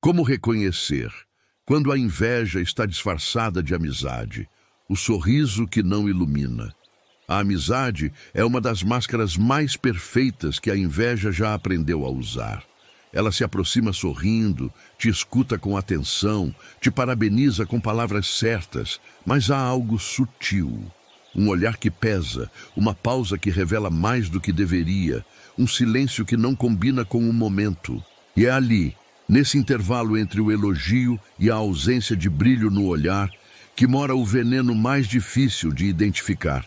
Como reconhecer quando a inveja está disfarçada de amizade, o sorriso que não ilumina? A amizade é uma das máscaras mais perfeitas que a inveja já aprendeu a usar. Ela se aproxima sorrindo, te escuta com atenção, te parabeniza com palavras certas, mas há algo sutil. Um olhar que pesa, uma pausa que revela mais do que deveria, um silêncio que não combina com o momento. E é ali, nesse intervalo entre o elogio e a ausência de brilho no olhar, que mora o veneno mais difícil de identificar.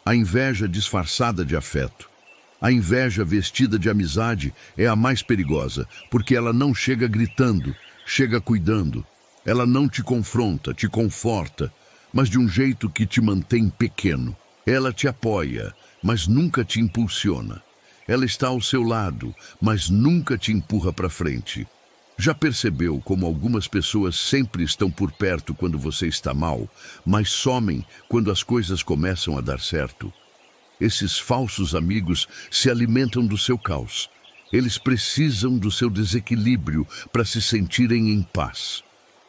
A inveja disfarçada de afeto. A inveja vestida de amizade é a mais perigosa, porque ela não chega gritando, chega cuidando. Ela não te confronta, te conforta, mas de um jeito que te mantém pequeno. Ela te apoia, mas nunca te impulsiona. Ela está ao seu lado, mas nunca te empurra para frente. Já percebeu como algumas pessoas sempre estão por perto quando você está mal, mas somem quando as coisas começam a dar certo? Esses falsos amigos se alimentam do seu caos. Eles precisam do seu desequilíbrio para se sentirem em paz.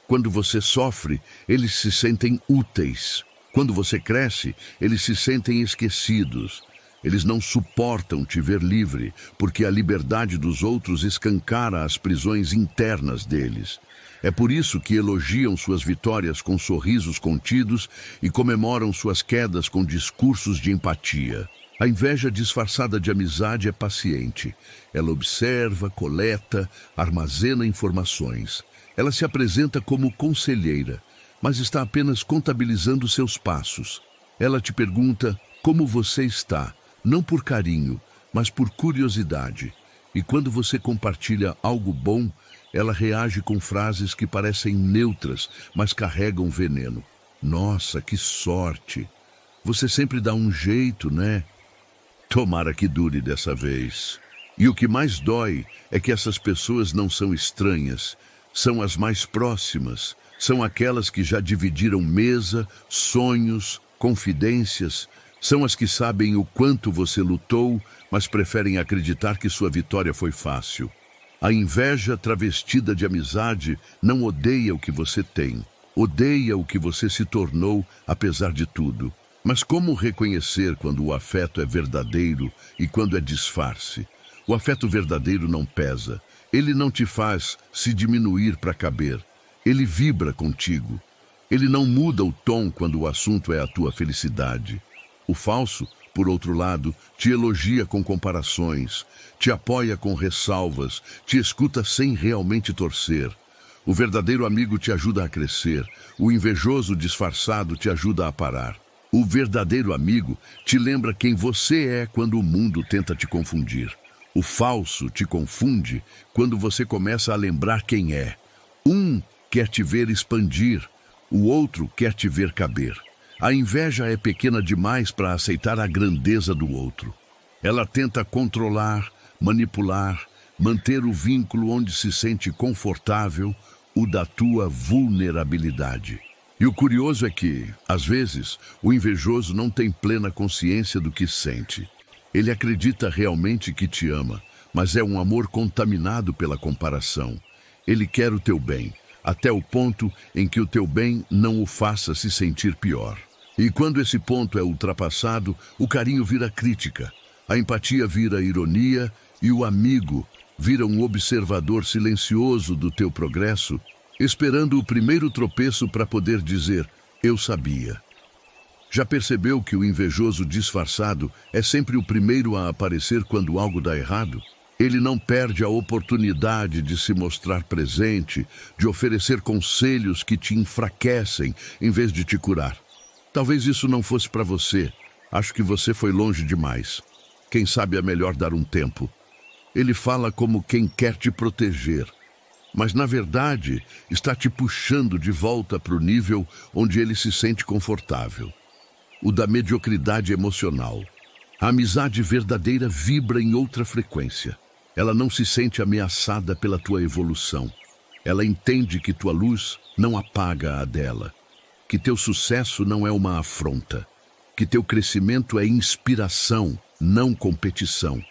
Quando você sofre, eles se sentem úteis. Quando você cresce, eles se sentem esquecidos. Eles não suportam te ver livre, porque a liberdade dos outros escancara as prisões internas deles. É por isso que elogiam suas vitórias com sorrisos contidos e comemoram suas quedas com discursos de empatia. A inveja disfarçada de amizade é paciente. Ela observa, coleta, armazena informações. Ela se apresenta como conselheira, mas está apenas contabilizando seus passos. Ela te pergunta como você está, não por carinho, mas por curiosidade. E quando você compartilha algo bom, ela reage com frases que parecem neutras, mas carregam veneno. Nossa, que sorte! Você sempre dá um jeito, né? Tomara que dure dessa vez. E o que mais dói é que essas pessoas não são estranhas, são as mais próximas, são aquelas que já dividiram mesa, sonhos, confidências, são as que sabem o quanto você lutou, mas preferem acreditar que sua vitória foi fácil. A inveja travestida de amizade não odeia o que você tem, odeia o que você se tornou apesar de tudo. Mas como reconhecer quando o afeto é verdadeiro e quando é disfarce? O afeto verdadeiro não pesa, ele não te faz se diminuir para caber, ele vibra contigo. Ele não muda o tom quando o assunto é a tua felicidade. O falso, por outro lado, te elogia com comparações, te apoia com ressalvas, te escuta sem realmente torcer. O verdadeiro amigo te ajuda a crescer, o invejoso disfarçado te ajuda a parar. O verdadeiro amigo te lembra quem você é quando o mundo tenta te confundir. O falso te confunde quando você começa a lembrar quem é. Um quer te ver expandir, o outro quer te ver caber. A inveja é pequena demais para aceitar a grandeza do outro. Ela tenta controlar, manipular, manter o vínculo onde se sente confortável, o da tua vulnerabilidade. E o curioso é que, às vezes, o invejoso não tem plena consciência do que sente. Ele acredita realmente que te ama, mas é um amor contaminado pela comparação. Ele quer o teu bem, até o ponto em que o teu bem não o faça se sentir pior. E quando esse ponto é ultrapassado, o carinho vira crítica, a empatia vira ironia e o amigo vira um observador silencioso do teu progresso, esperando o primeiro tropeço para poder dizer, eu sabia. Já percebeu que o invejoso disfarçado é sempre o primeiro a aparecer quando algo dá errado? Ele não perde a oportunidade de se mostrar presente, de oferecer conselhos que te enfraquecem em vez de te curar. Talvez isso não fosse para você. Acho que você foi longe demais. Quem sabe é melhor dar um tempo. Ele fala como quem quer te proteger, mas na verdade está te puxando de volta para o nível onde ele se sente confortável. O da mediocridade emocional. A amizade verdadeira vibra em outra frequência. Ela não se sente ameaçada pela tua evolução. Ela entende que tua luz não apaga a dela, que teu sucesso não é uma afronta, que teu crescimento é inspiração, não competição.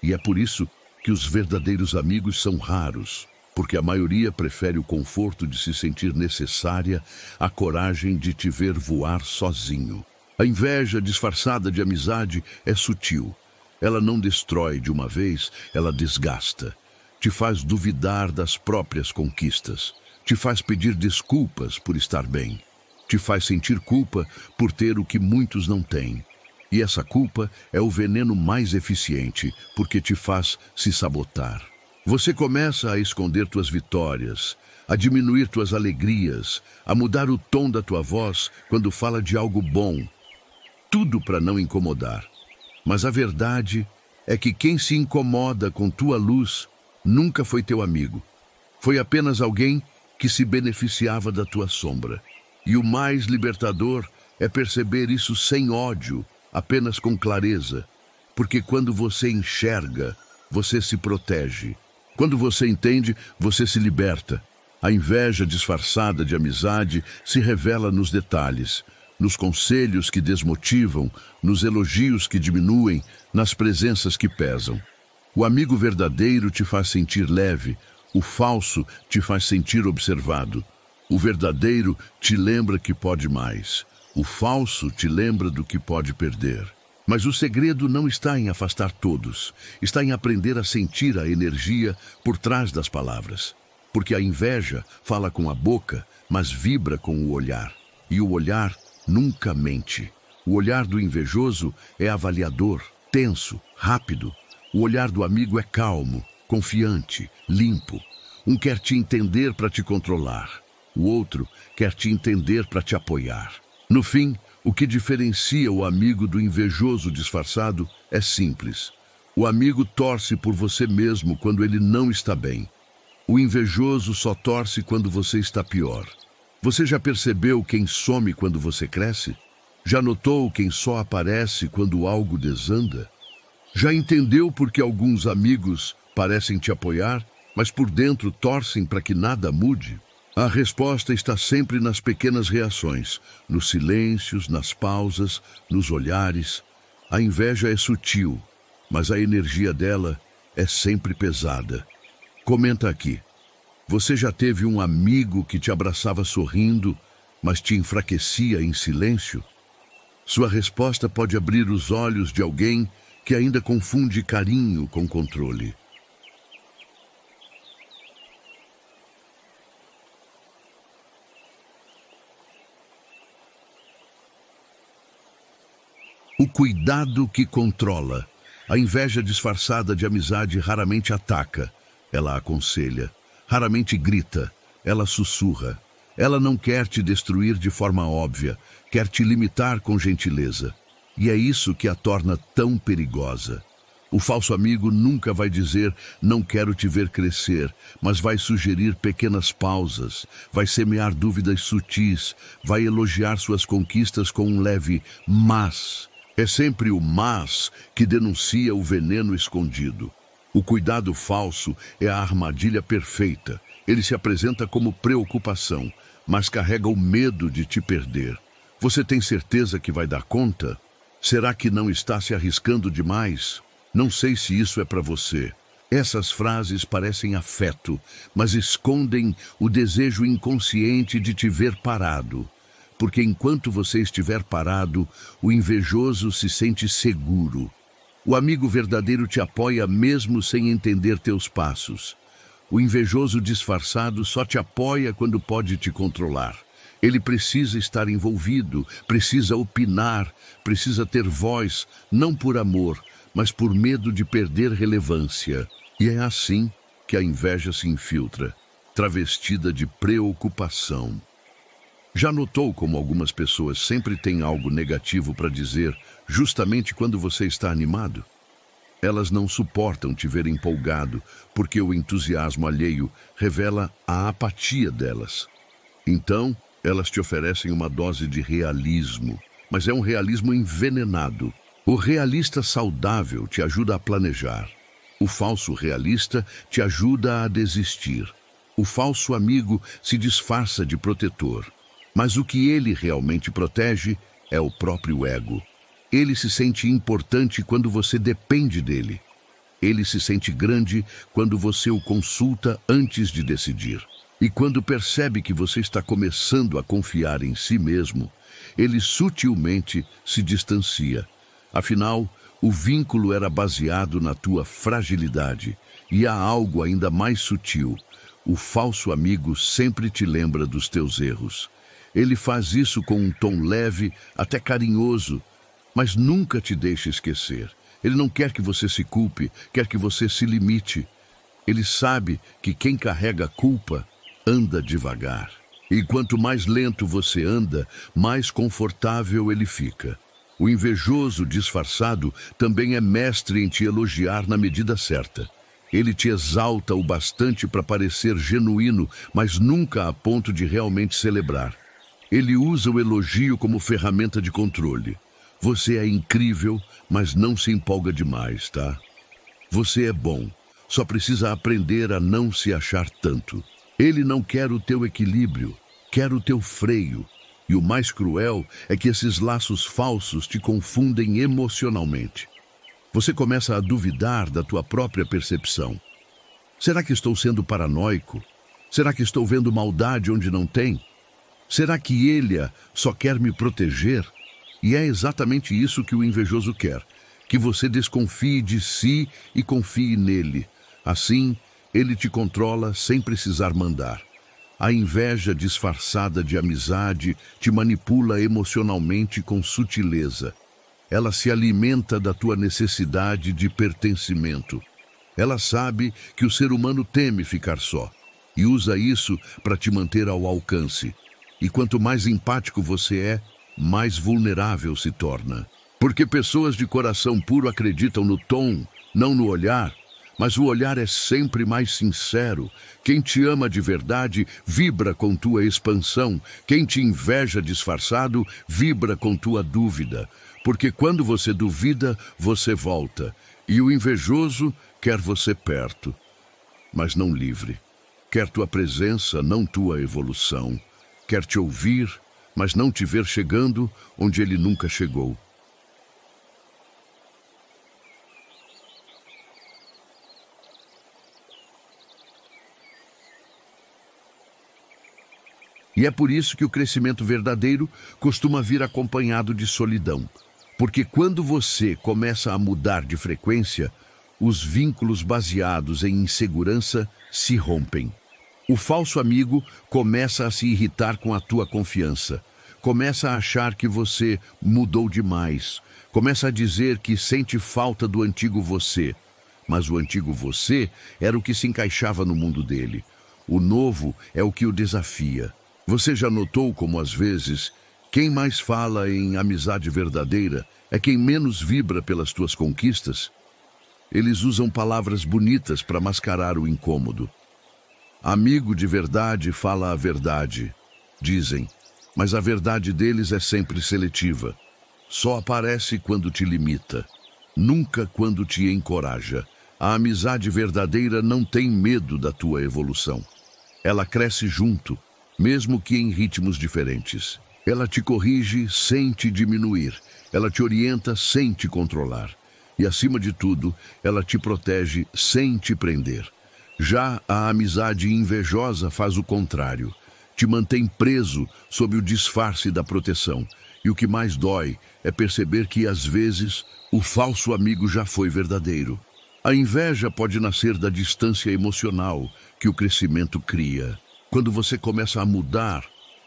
E é por isso que os verdadeiros amigos são raros, porque a maioria prefere o conforto de se sentir necessária à coragem de te ver voar sozinho. A inveja disfarçada de amizade é sutil. Ela não destrói de uma vez, ela desgasta. Te faz duvidar das próprias conquistas. Te faz pedir desculpas por estar bem. Te faz sentir culpa por ter o que muitos não têm. E essa culpa é o veneno mais eficiente, porque te faz se sabotar. Você começa a esconder tuas vitórias, a diminuir tuas alegrias, a mudar o tom da tua voz quando fala de algo bom. Tudo para não incomodar. Mas a verdade é que quem se incomoda com tua luz nunca foi teu amigo. Foi apenas alguém que se beneficiava da tua sombra. E o mais libertador é perceber isso sem ódio, apenas com clareza. Porque quando você enxerga, você se protege. Quando você entende, você se liberta. A inveja disfarçada de amizade se revela nos detalhes, nos conselhos que desmotivam, nos elogios que diminuem, nas presenças que pesam. O amigo verdadeiro te faz sentir leve, o falso te faz sentir observado. O verdadeiro te lembra que pode mais, o falso te lembra do que pode perder. Mas o segredo não está em afastar todos, está em aprender a sentir a energia por trás das palavras. Porque a inveja fala com a boca, mas vibra com o olhar. E o olhar nunca mente. O olhar do invejoso é avaliador, tenso, rápido. O olhar do amigo é calmo, confiante, limpo. Um quer te entender para te controlar. O outro quer te entender para te apoiar. No fim, o que diferencia o amigo do invejoso disfarçado é simples. O amigo torce por você mesmo quando ele não está bem. O invejoso só torce quando você está pior. Você já percebeu quem some quando você cresce? Já notou quem só aparece quando algo desanda? Já entendeu por que alguns amigos parecem te apoiar, mas por dentro torcem para que nada mude? A resposta está sempre nas pequenas reações, nos silêncios, nas pausas, nos olhares. A inveja é sutil, mas a energia dela é sempre pesada. Comenta aqui. Você já teve um amigo que te abraçava sorrindo, mas te enfraquecia em silêncio? Sua resposta pode abrir os olhos de alguém que ainda confunde carinho com controle. O cuidado que controla. A inveja disfarçada de amizade raramente ataca. Ela aconselha. Raramente grita. Ela sussurra. Ela não quer te destruir de forma óbvia. Quer te limitar com gentileza. E é isso que a torna tão perigosa. O falso amigo nunca vai dizer "não quero te ver crescer", mas vai sugerir pequenas pausas, vai semear dúvidas sutis, vai elogiar suas conquistas com um leve "mas". É sempre o "mas" que denuncia o veneno escondido. O cuidado falso é a armadilha perfeita. Ele se apresenta como preocupação, mas carrega o medo de te perder. Você tem certeza que vai dar conta? Será que não está se arriscando demais? Não sei se isso é para você. Essas frases parecem afeto, mas escondem o desejo inconsciente de te ver parado. Porque enquanto você estiver parado, o invejoso se sente seguro. O amigo verdadeiro te apoia mesmo sem entender teus passos. O invejoso disfarçado só te apoia quando pode te controlar. Ele precisa estar envolvido, precisa opinar, precisa ter voz, não por amor, mas por medo de perder relevância. E é assim que a inveja se infiltra, travestida de preocupação. Já notou como algumas pessoas sempre têm algo negativo para dizer, justamente quando você está animado? Elas não suportam te ver empolgado, porque o entusiasmo alheio revela a apatia delas. Então, elas te oferecem uma dose de realismo, mas é um realismo envenenado. O realista saudável te ajuda a planejar. O falso realista te ajuda a desistir. O falso amigo se disfarça de protetor. Mas o que ele realmente protege é o próprio ego. Ele se sente importante quando você depende dele. Ele se sente grande quando você o consulta antes de decidir. E quando percebe que você está começando a confiar em si mesmo, ele sutilmente se distancia. Afinal, o vínculo era baseado na tua fragilidade. E há algo ainda mais sutil. O falso amigo sempre te lembra dos teus erros. Ele faz isso com um tom leve, até carinhoso, mas nunca te deixa esquecer. Ele não quer que você se culpe, quer que você se limite. Ele sabe que quem carrega culpa anda devagar. E quanto mais lento você anda, mais confortável ele fica. O invejoso disfarçado também é mestre em te elogiar na medida certa. Ele te exalta o bastante para parecer genuíno, mas nunca a ponto de realmente celebrar. Ele usa o elogio como ferramenta de controle. Você é incrível, mas não se empolga demais, tá? Você é bom, só precisa aprender a não se achar tanto. Ele não quer o teu equilíbrio, quer o teu freio. E o mais cruel é que esses laços falsos te confundem emocionalmente. Você começa a duvidar da tua própria percepção. Será que estou sendo paranoico? Será que estou vendo maldade onde não tem? Será que ele só quer me proteger? E é exatamente isso que o invejoso quer, que você desconfie de si e confie nele. Assim, ele te controla sem precisar mandar. A inveja disfarçada de amizade te manipula emocionalmente com sutileza. Ela se alimenta da tua necessidade de pertencimento. Ela sabe que o ser humano teme ficar só e usa isso para te manter ao alcance. E quanto mais empático você é, mais vulnerável se torna. Porque pessoas de coração puro acreditam no tom, não no olhar, mas o olhar é sempre mais sincero. Quem te ama de verdade vibra com tua expansão. Quem te inveja disfarçado vibra com tua dúvida. Porque quando você duvida, você volta. E o invejoso quer você perto, mas não livre. Quer tua presença, não tua evolução. Quer te ouvir, mas não te ver chegando onde ele nunca chegou. E é por isso que o crescimento verdadeiro costuma vir acompanhado de solidão. Porque quando você começa a mudar de frequência, os vínculos baseados em insegurança se rompem. O falso amigo começa a se irritar com a tua confiança. Começa a achar que você mudou demais. Começa a dizer que sente falta do antigo você. Mas o antigo você era o que se encaixava no mundo dele. O novo é o que o desafia. Você já notou como, às vezes, quem mais fala em amizade verdadeira é quem menos vibra pelas tuas conquistas? Eles usam palavras bonitas para mascarar o incômodo. Amigo de verdade fala a verdade, dizem, mas a verdade deles é sempre seletiva. Só aparece quando te limita, nunca quando te encoraja. A amizade verdadeira não tem medo da tua evolução. Ela cresce junto, mesmo que em ritmos diferentes. Ela te corrige sem te diminuir. Ela te orienta sem te controlar. E, acima de tudo, ela te protege sem te prender. Já a amizade invejosa faz o contrário. Te mantém preso sob o disfarce da proteção. E o que mais dói é perceber que, às vezes, o falso amigo já foi verdadeiro. A inveja pode nascer da distância emocional que o crescimento cria. Quando você começa a mudar,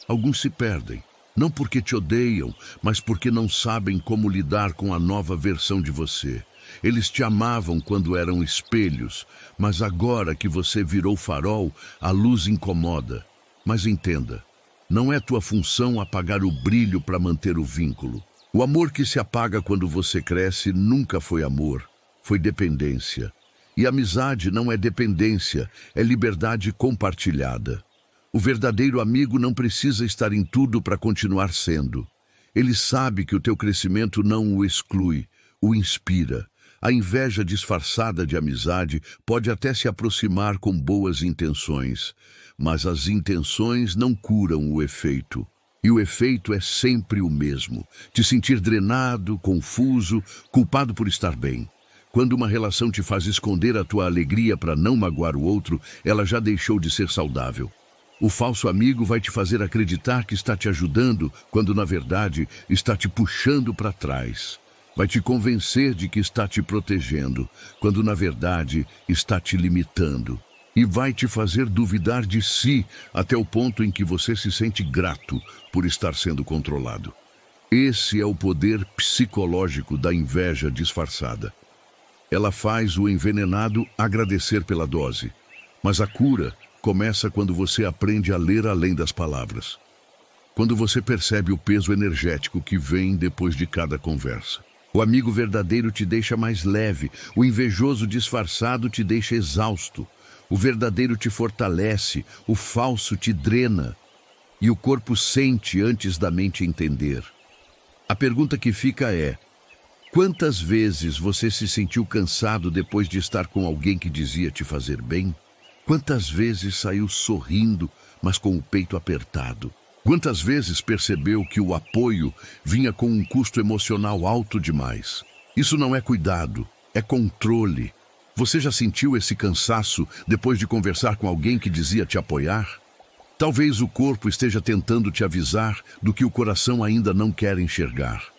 alguns se perdem. Não porque te odeiam, mas porque não sabem como lidar com a nova versão de você. Eles te amavam quando eram espelhos, mas agora que você virou farol, a luz incomoda. Mas entenda, não é tua função apagar o brilho para manter o vínculo. O amor que se apaga quando você cresce nunca foi amor, foi dependência. E amizade não é dependência, é liberdade compartilhada. O verdadeiro amigo não precisa estar em tudo para continuar sendo. Ele sabe que o teu crescimento não o exclui, o inspira. A inveja disfarçada de amizade pode até se aproximar com boas intenções, mas as intenções não curam o efeito. E o efeito é sempre o mesmo: te sentir drenado, confuso, culpado por estar bem. Quando uma relação te faz esconder a tua alegria para não magoar o outro, ela já deixou de ser saudável. O falso amigo vai te fazer acreditar que está te ajudando, quando na verdade está te puxando para trás. Vai te convencer de que está te protegendo, quando na verdade está te limitando. E vai te fazer duvidar de si até o ponto em que você se sente grato por estar sendo controlado. Esse é o poder psicológico da inveja disfarçada. Ela faz o envenenado agradecer pela dose, mas a cura começa quando você aprende a ler além das palavras. Quando você percebe o peso energético que vem depois de cada conversa. O amigo verdadeiro te deixa mais leve, o invejoso disfarçado te deixa exausto. O verdadeiro te fortalece, o falso te drena. E o corpo sente antes da mente entender. A pergunta que fica é: quantas vezes você se sentiu cansado depois de estar com alguém que dizia te fazer bem? Quantas vezes saiu sorrindo, mas com o peito apertado? Quantas vezes percebeu que o apoio vinha com um custo emocional alto demais? Isso não é cuidado, é controle. Você já sentiu esse cansaço depois de conversar com alguém que dizia te apoiar? Talvez o corpo esteja tentando te avisar do que o coração ainda não quer enxergar.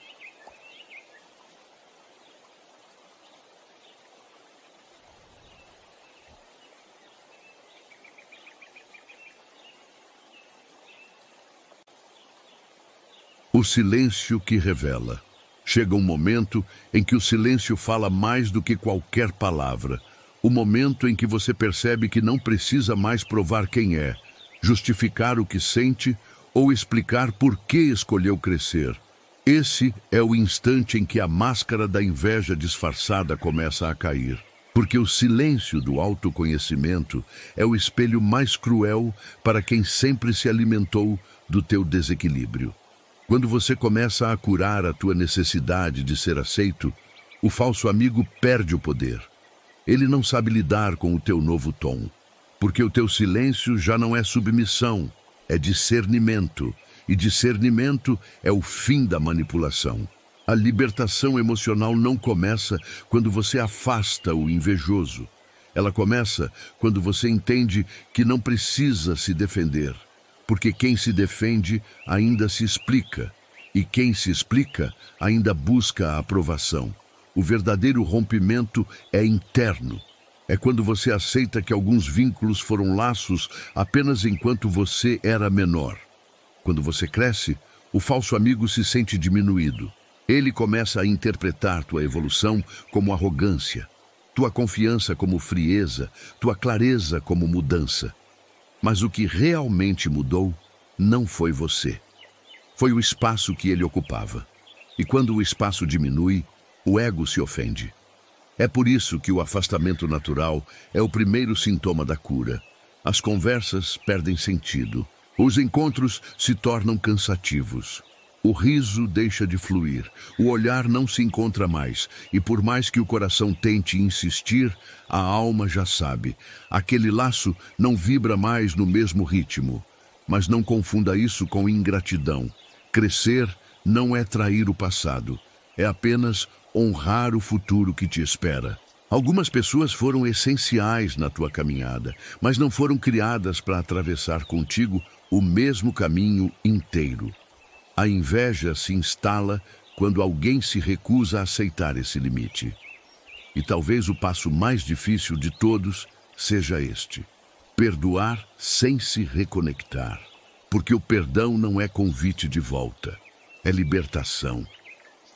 O silêncio que revela. Chega um momento em que o silêncio fala mais do que qualquer palavra. O momento em que você percebe que não precisa mais provar quem é, justificar o que sente ou explicar por que escolheu crescer. Esse é o instante em que a máscara da inveja disfarçada começa a cair. Porque o silêncio do autoconhecimento é o espelho mais cruel para quem sempre se alimentou do teu desequilíbrio. Quando você começa a curar a tua necessidade de ser aceito, o falso amigo perde o poder. Ele não sabe lidar com o teu novo tom, porque o teu silêncio já não é submissão, é discernimento, e discernimento é o fim da manipulação. A libertação emocional não começa quando você afasta o invejoso. Ela começa quando você entende que não precisa se defender. Porque quem se defende ainda se explica, e quem se explica ainda busca a aprovação. O verdadeiro rompimento é interno. É quando você aceita que alguns vínculos foram laços apenas enquanto você era menor. Quando você cresce, o falso amigo se sente diminuído. Ele começa a interpretar tua evolução como arrogância, tua confiança como frieza, tua clareza como mudança. Mas o que realmente mudou não foi você. Foi o espaço que ele ocupava. E quando o espaço diminui, o ego se ofende. É por isso que o afastamento natural é o primeiro sintoma da cura. As conversas perdem sentido. Os encontros se tornam cansativos. O riso deixa de fluir, o olhar não se encontra mais, e por mais que o coração tente insistir, a alma já sabe. Aquele laço não vibra mais no mesmo ritmo. Mas não confunda isso com ingratidão. Crescer não é trair o passado, é apenas honrar o futuro que te espera. Algumas pessoas foram essenciais na tua caminhada, mas não foram criadas para atravessar contigo o mesmo caminho inteiro. A inveja se instala quando alguém se recusa a aceitar esse limite. E talvez o passo mais difícil de todos seja este: perdoar sem se reconectar. Porque o perdão não é convite de volta, é libertação.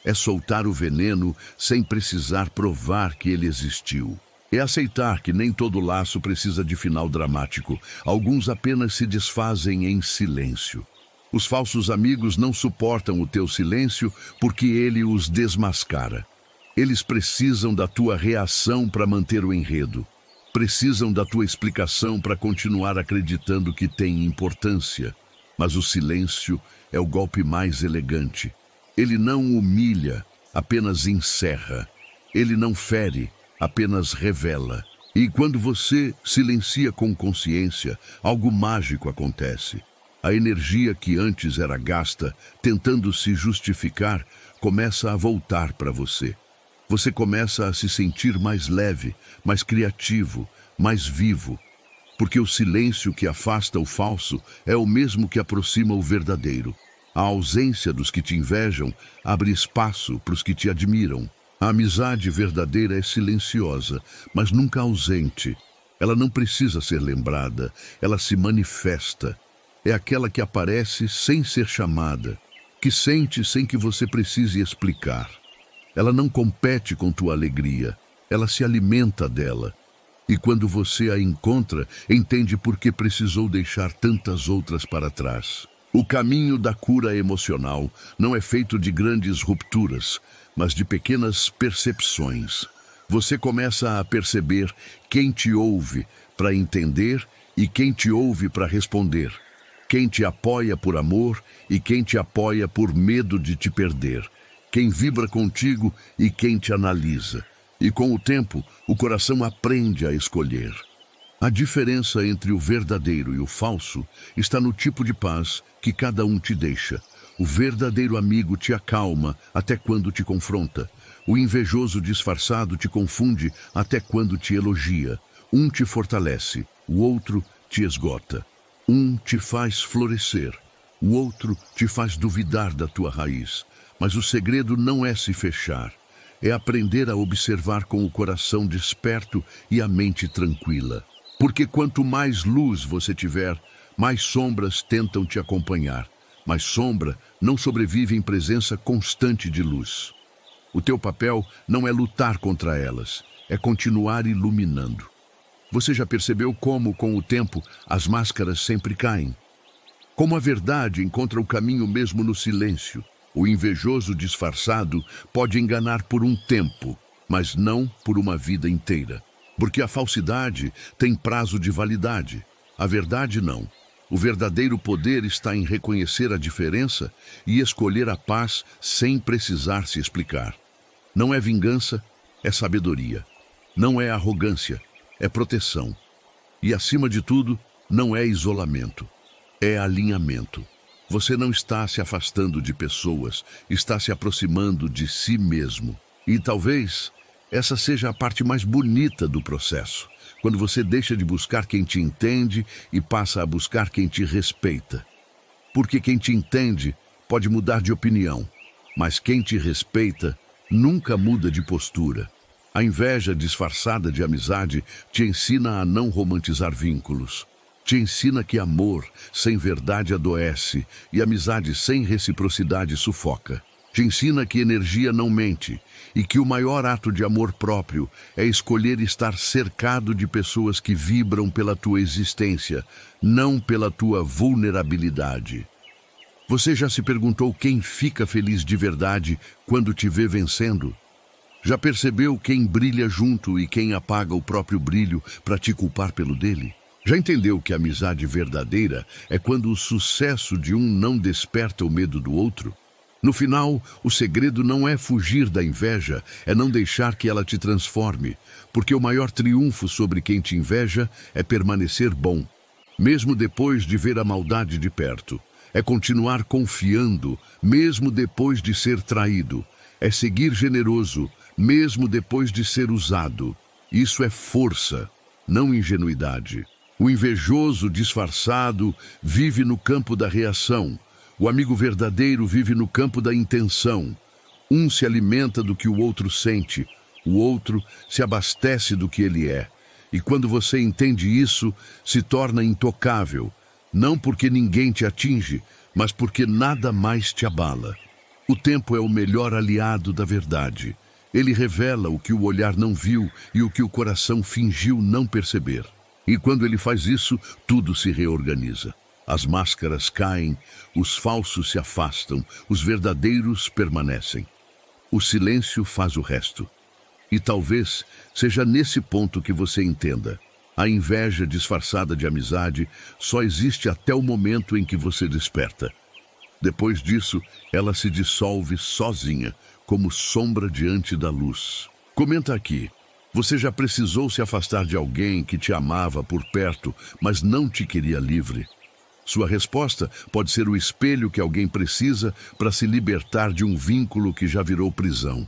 É soltar o veneno sem precisar provar que ele existiu. É aceitar que nem todo laço precisa de final dramático. Alguns apenas se desfazem em silêncio. Os falsos amigos não suportam o teu silêncio porque ele os desmascara. Eles precisam da tua reação para manter o enredo. Precisam da tua explicação para continuar acreditando que tem importância. Mas o silêncio é o golpe mais elegante. Ele não humilha, apenas encerra. Ele não fere, apenas revela. E quando você silencia com consciência, algo mágico acontece. A energia que antes era gasta, tentando se justificar, começa a voltar para você. Você começa a se sentir mais leve, mais criativo, mais vivo, porque o silêncio que afasta o falso é o mesmo que aproxima o verdadeiro. A ausência dos que te invejam abre espaço para os que te admiram. A amizade verdadeira é silenciosa, mas nunca ausente. Ela não precisa ser lembrada, ela se manifesta. É aquela que aparece sem ser chamada, que sente sem que você precise explicar. Ela não compete com tua alegria, ela se alimenta dela. E quando você a encontra, entende por que precisou deixar tantas outras para trás. O caminho da cura emocional não é feito de grandes rupturas, mas de pequenas percepções. Você começa a perceber quem te ouve para entender e quem te ouve para responder. Quem te apoia por amor e quem te apoia por medo de te perder. Quem vibra contigo e quem te analisa. E com o tempo, o coração aprende a escolher. A diferença entre o verdadeiro e o falso está no tipo de paz que cada um te deixa. O verdadeiro amigo te acalma até quando te confronta. O invejoso disfarçado te confunde até quando te elogia. Um te fortalece, o outro te esgota. Um te faz florescer, o outro te faz duvidar da tua raiz. Mas o segredo não é se fechar, é aprender a observar com o coração desperto e a mente tranquila. Porque quanto mais luz você tiver, mais sombras tentam te acompanhar. Mas sombra não sobrevive em presença constante de luz. O teu papel não é lutar contra elas, é continuar iluminando. Você já percebeu como, com o tempo, as máscaras sempre caem? Como a verdade encontra o caminho mesmo no silêncio. O invejoso disfarçado pode enganar por um tempo, mas não por uma vida inteira. Porque a falsidade tem prazo de validade. A verdade não. O verdadeiro poder está em reconhecer a diferença e escolher a paz sem precisar se explicar. Não é vingança, é sabedoria. Não é arrogância, é proteção. E, acima de tudo, não é isolamento, é alinhamento. Você não está se afastando de pessoas, está se aproximando de si mesmo. E talvez essa seja a parte mais bonita do processo. Quando você deixa de buscar quem te entende e passa a buscar quem te respeita. Porque quem te entende pode mudar de opinião, mas quem te respeita nunca muda de postura. A inveja disfarçada de amizade te ensina a não romantizar vínculos. Te ensina que amor sem verdade adoece e amizade sem reciprocidade sufoca. Te ensina que energia não mente e que o maior ato de amor próprio é escolher estar cercado de pessoas que vibram pela tua existência, não pela tua vulnerabilidade. Você já se perguntou quem fica feliz de verdade quando te vê vencendo? Já percebeu quem brilha junto e quem apaga o próprio brilho para te culpar pelo dele? Já entendeu que a amizade verdadeira é quando o sucesso de um não desperta o medo do outro? No final, o segredo não é fugir da inveja, é não deixar que ela te transforme, porque o maior triunfo sobre quem te inveja é permanecer bom, mesmo depois de ver a maldade de perto. É continuar confiando, mesmo depois de ser traído. É seguir generoso, mesmo depois de ser usado. Isso é força, não ingenuidade. O invejoso disfarçado vive no campo da reação. O amigo verdadeiro vive no campo da intenção. Um se alimenta do que o outro sente, o outro se abastece do que ele é. E quando você entende isso, se torna intocável, não porque ninguém te atinge, mas porque nada mais te abala. O tempo é o melhor aliado da verdade. Ele revela o que o olhar não viu e o que o coração fingiu não perceber. E quando ele faz isso, tudo se reorganiza. As máscaras caem, os falsos se afastam, os verdadeiros permanecem. O silêncio faz o resto. E talvez seja nesse ponto que você entenda. A inveja disfarçada de amizade só existe até o momento em que você desperta. Depois disso, ela se dissolve sozinha, como sombra diante da luz. Comenta aqui. Você já precisou se afastar de alguém que te amava por perto, mas não te queria livre? Sua resposta pode ser o espelho que alguém precisa para se libertar de um vínculo que já virou prisão.